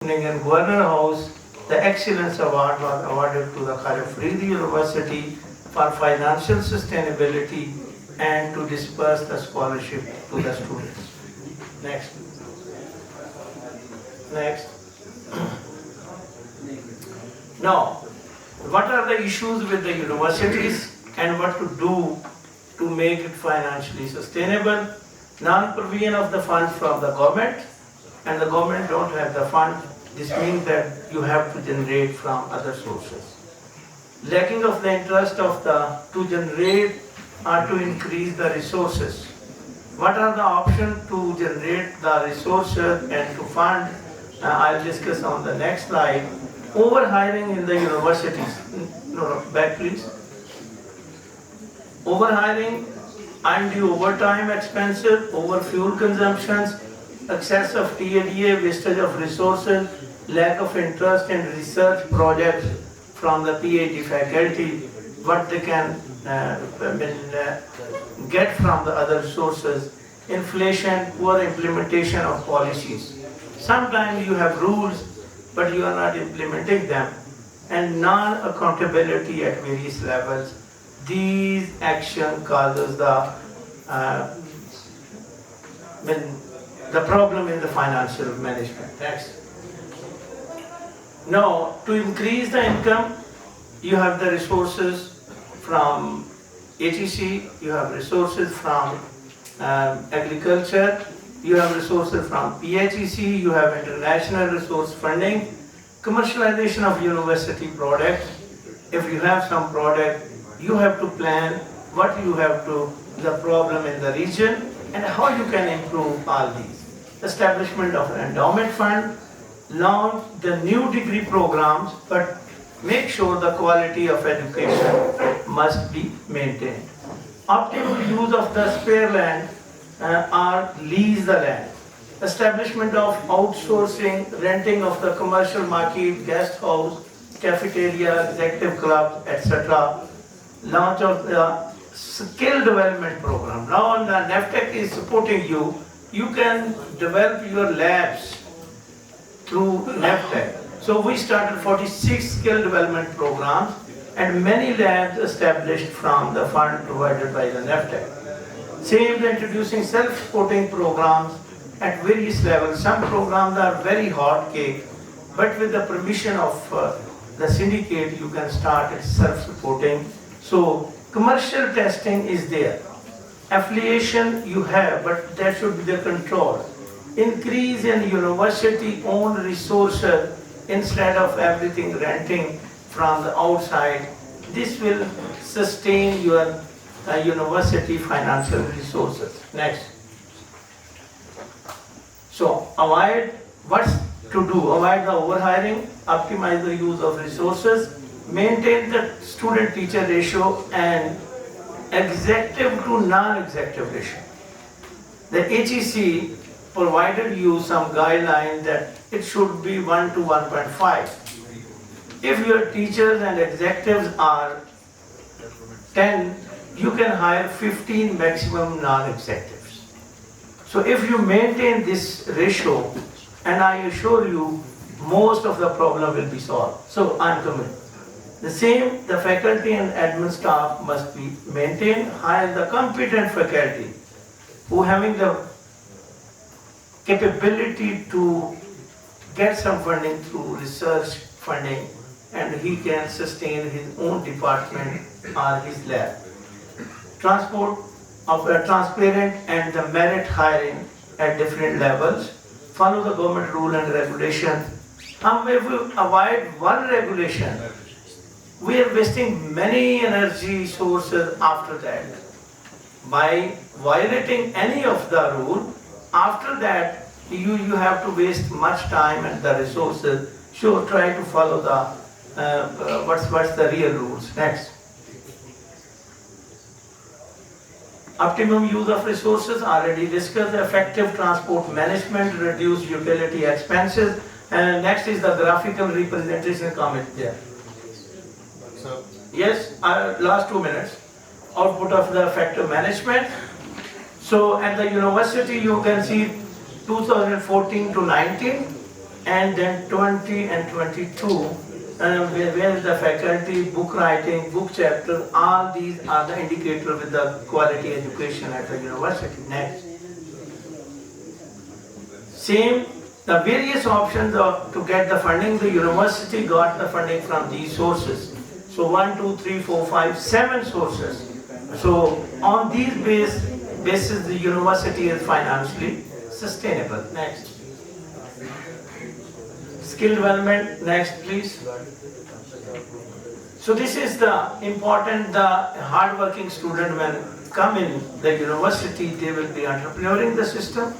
In Governor House, the Excellence Award was awarded to the Khalid Faridi University for financial sustainability and to disperse the scholarship to the students. Next. Next. Now, what are the issues with the universities and what to do to make it financially sustainable? Non-provision of the funds from the government, and the government don't have the fund. This means that you have to generate from other sources. Lacking of the interest to generate or to increase the resources. What are the options to generate the resources and to fund? I'll discuss on the next slide. Overhiring in the universities. No, back please. Overhiring, undue overtime expenses, over fuel consumptions, excess of TADA, wastage of resources, lack of interest in research projects from the PhD faculty, what they can get from the other sources, inflation, poor implementation of policies. Sometimes you have rules, but you are not implementing them, and non-accountability at various levels. These action causes the problem in the financial management. Next. Now, to increase the income, you have the resources from HEC, you have resources from agriculture, you have resources from PHEC, you have international resource funding, commercialization of university products. If you have some product, you have to plan what you have to, the problem in the region, and how you can improve all these. Establishment of an endowment fund, launch the new degree programs, but make sure the quality of education must be maintained. Optimal use of the spare land or lease the land. Establishment of outsourcing, renting of the commercial market, guest house, cafeteria, executive club, etc. Launch of the skill development program. Now the NAFTEC is supporting you. You can develop your labs through NAFTEC. So we started 46 skill development programs and many labs established from the fund provided by the NAFTEC. Same introducing self-supporting programs at various levels. Some programs are very hot cake, but with the permission of the syndicate, you can start it self-supporting. So commercial testing is there. Affiliation you have, but that should be the control. Increase in university-owned resources instead of everything renting from the outside. This will sustain your university financial resources. Next. So avoid what's to do. Avoid the overhiring, optimize the use of resources, maintain the student-teacher ratio and executive to non-executive ratio. The HEC provided you some guidelines that it should be 1 to 1.5. If your teachers and executives are 10, you can hire 15 maximum non-executives. So if you maintain this ratio, and I assure you, most of the problem will be solved. So I'm committed. The same, the faculty and admin staff must be maintained. Hire the competent faculty who having the capability to get some funding through research funding, and he can sustain his own department or his lab. Transport of transparent and the merit hiring at different levels. Follow the government rule and regulation. If we avoid one regulation, we are wasting many energy sources after that. By violating any of the rule, after that you have to waste much time and the resources. So try to follow the what's the real rules. Next. Optimum use of resources, already discussed. Effective transport management, reduce utility expenses. And next is the graphical representation comment there. So, yes, last 2 minutes. Output of the effective management. So at the university you can see 2014 to 19 and then 20 and 22, where is the faculty, book writing, book chapter, all these are the indicator with the quality education at the university. Next. Same, the various options to get the funding, the university got the funding from these sources. So 1, 2, 3, 4, 5, 7 sources. So on these basis, the university is financially sustainable. Next. Skill development, next please. So this is the important, the hard-working student when come in the university, they will be entrepreneuring the system,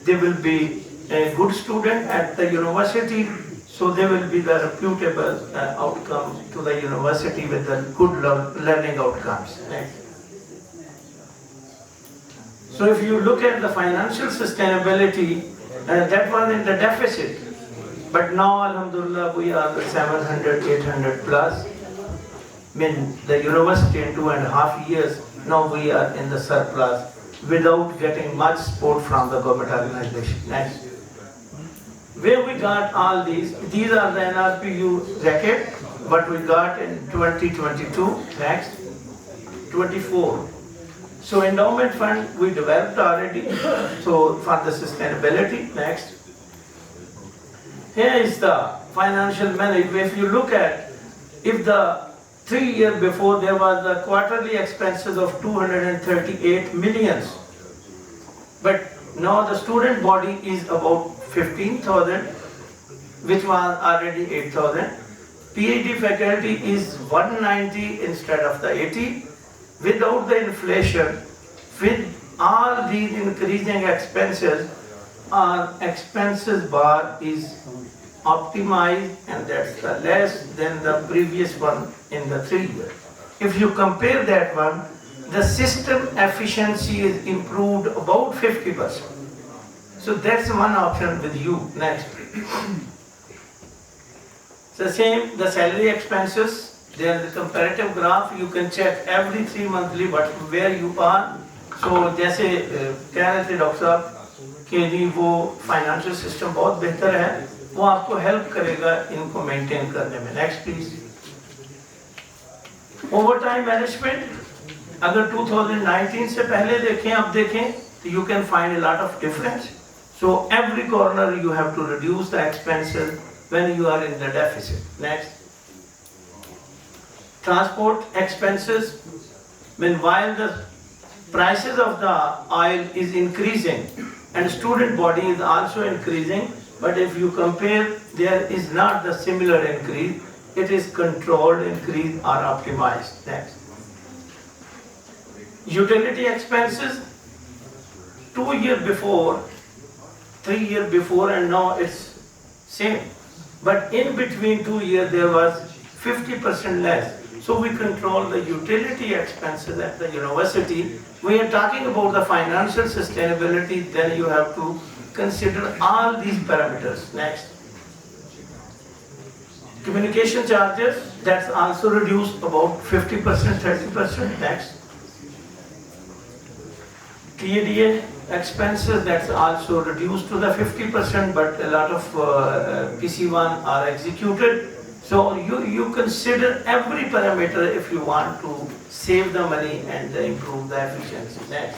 they will be a good student at the university, so they will be the reputable outcome to the university with the good learning outcomes. Next. So if you look at the financial sustainability, that was in the deficit. But now, alhamdulillah, we are the 700, 800 plus. I mean, the university in 2.5 years, now we are in the surplus without getting much support from the government organization. Next. Where we got all these are the NRPU record, what we got in 2022. Next. 24. So endowment fund we developed already, so for the sustainability. Next. Here is the financial management. If you look at, if the 3 years before there was the quarterly expenses of 238 millions, but now the student body is about 15,000, which was already 8,000. PhD faculty is 190 instead of the 80. Without the inflation, with all these increasing expenses, our expenses bar is optimized, and that's the less than the previous one in the 3 years. If you compare that one, the system efficiency is improved about 50%. So that's one option with you. Next. The same, the salary expenses, there is a comparative graph, you can check every 3 monthly where you are. So जैसे कह रहे थे doctor साहब कि जी वो financial system बहुत बेहतर है, वो आपको हेल्प करेगा इनको मेंटेन करने में. Next please. Over time management, अगर 2019 से पहले देखें अब देखें तो you can find a lot of difference. So every corner you have to reduce the expenses when you are in the deficit. Next. Transport expenses, while the prices of the oil is increasing and student body is also increasing, but if you compare, there is not the similar increase, it is controlled increase or optimized. Next. Utility expenses, 2 years before, 3 years before, and now it's same, but in between 2 years there was 50% less. So we control the utility expenses at the university. We are talking about the financial sustainability, then you have to consider all these parameters. Next. Communication charges, that's also reduced about 50%, 30%. Next. TADA expenses, that's also reduced to the 50%, but a lot of PC1 are executed. So you consider every parameter if you want to save the money and improve the efficiency. Next.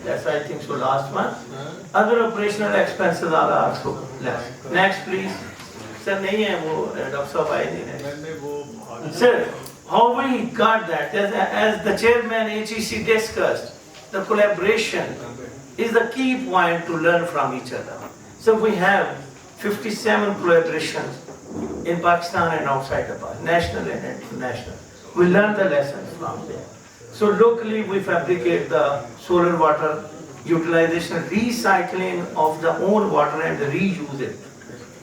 That's I think so last one. Other operational expenses are also less. Next please. Sir, नहीं है वो doctor साहब आए नहीं. Sir, how we got that? As the chairman HEC discussed, the collaboration is the key point to learn from each other. So we have 57 collaborations in Pakistan and outside of Pakistan, national and international. We learn the lessons from there. So locally we fabricate the solar water, utilization, recycling of the own water and reuse it.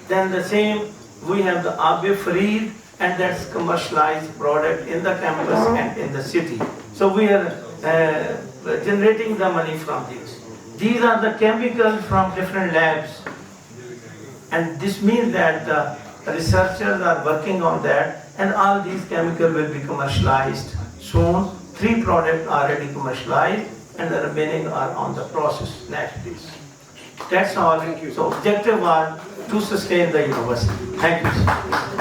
Then the same, we have the Abe Fareed, and that's commercialized product in the campus and in the city. So we are generating the money from these. These are the chemicals from different labs, and this means that the researchers are working on that, and all these chemicals will be commercialized soon. 3 products are already commercialized, and the remaining are on the process. Next, please. That's all. Thank you. So objective was to sustain the university. Thank you.